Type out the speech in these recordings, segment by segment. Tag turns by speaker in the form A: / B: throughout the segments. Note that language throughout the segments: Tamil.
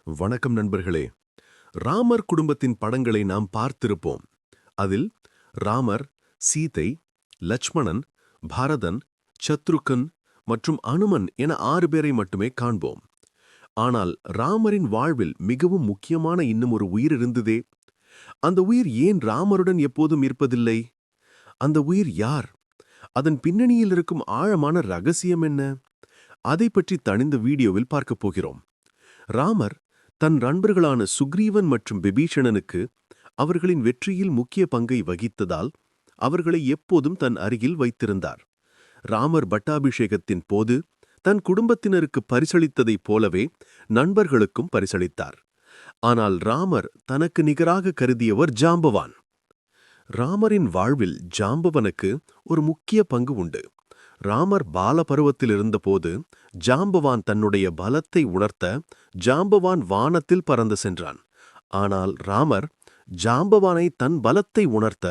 A: வணக்கம் நண்பர்களே. ராமர் குடும்பத்தின் படங்களை நாம் பார்த்திருப்போம். அதில் ராமர், சீதை, லட்சுமணன், பரதன், சத்ருகன் மற்றும் அனுமன் என 6 பேரை மட்டுமே காண்போம். ஆனால் ராமரின் வாழ்வில் மிகவும் முக்கியமான இன்னும் ஒரு உயிர் இருந்ததே. அந்த உயிர் ஏன் ராமருடன் எப்போதும் இருப்பதில்லை? அந்த உயிர் யார்? அதன் பின்னணியில் இருக்கும் ஆழமான ரகசியம் என்ன? அதை பற்றி தனிந்த வீடியோவில் பார்க்கப் போகிறோம். ராமர் தன் நண்பர்களான சுக்ரீவன் மற்றும் விபீஷணனுக்கு அவர்களின் வெற்றியில் முக்கிய பங்கை வகித்ததால் அவர்களை எப்போதும் தன் அருகில் வைத்திருந்தார். ராமர் பட்டாபிஷேகத்தின் போது தன் குடும்பத்தினருக்கு பரிசளித்ததைப் போலவே நண்பர்களுக்கும் பரிசளித்தார். ஆனால் ராமர் தனக்கு நிகராக கருதியவர் ஜாம்பவான். ராமரின் வாழ்வில் ஜாம்பவனுக்கு ஒரு முக்கிய பங்கு உண்டு. ராமர் பாலபருவத்தில் இருந்தபோது ஜாம்பவான் தன்னுடைய பலத்தை உணர்த்த ஜாம்பவான் வானத்தில் பறந்து சென்றான். ஆனால் ராமர் ஜாம்பவானை தன் பலத்தை உணர்த்த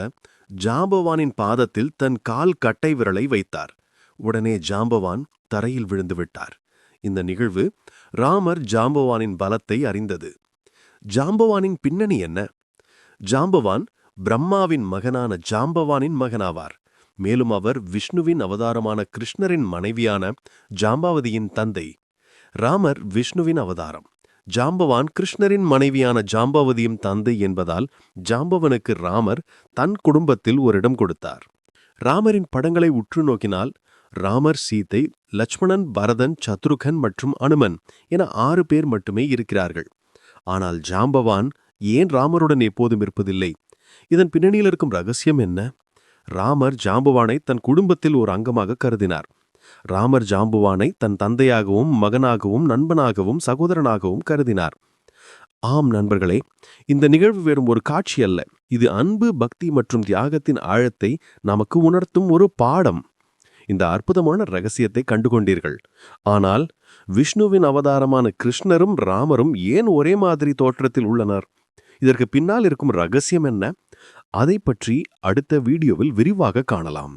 A: ஜாம்பவானின் பாதத்தில் தன் கால் கட்டை விரலை வைத்தார். உடனே ஜாம்பவான் தரையில் விழுந்து விட்டார். இந்த நிகழ்வு ராமர் ஜாம்பவானின் பலத்தை அறிந்தது. ஜாம்பவானின் பின்னணி என்ன? ஜாம்பவான் பிரம்மாவின் மகனான ஜாம்பவானின் மகனாவார். மேலும் அவர் விஷ்ணுவின் அவதாரமான கிருஷ்ணரின் மனைவியான ஜாம்பாவதியின் தந்தை. ராமர் விஷ்ணுவின் அவதாரம். ஜாம்பவான் கிருஷ்ணரின் மனைவியான ஜாம்பாவதியின் தந்தை என்பதால் ஜாம்பவனுக்கு ராமர் தன் குடும்பத்தில் ஒரு இடம் கொடுத்தார். ராமரின் படங்களை உற்று நோக்கினால் ராமர், சீதை, லட்சுமணன், பரதன், சத்ருகன் மற்றும் அனுமன் என 6 பேர் மட்டுமே இருக்கிறார்கள். ஆனால் ஜாம்பவான் ஏன் ராமருடன் எப்போதும் இருப்பதில்லை? இதன் பின்னணியில் இருக்கும் ரகசியம் என்ன? ராமர் ஜாம்பவானை தன் குடும்பத்தில் ஒரு அங்கமாக கருதினார். ராமர் ஜாம்பவானை தன் தந்தையாகவும் மகனாகவும் நண்பனாகவும் சகோதரனாகவும் கருதினார். ஆம் நண்பர்களே, இந்த நிகழ்வு வெறும் ஒரு காட்சி அல்ல. இது அன்பு, பக்தி மற்றும் தியாகத்தின் ஆழத்தை நமக்கு உணர்த்தும் ஒரு பாடம். இந்த அற்புதமான ரகசியத்தை கண்டுகொண்டீர்கள். ஆனால் விஷ்ணுவின் அவதாரமான கிருஷ்ணரும் ராமரும் ஏன் ஒரே மாதிரி தோற்றத்தில் உள்ளனர்? இதற்கு பின்னால் இருக்கும் ரகசியம் என்ன? அதை பற்றி அடுத்த வீடியோவில் விரிவாக காணலாம்.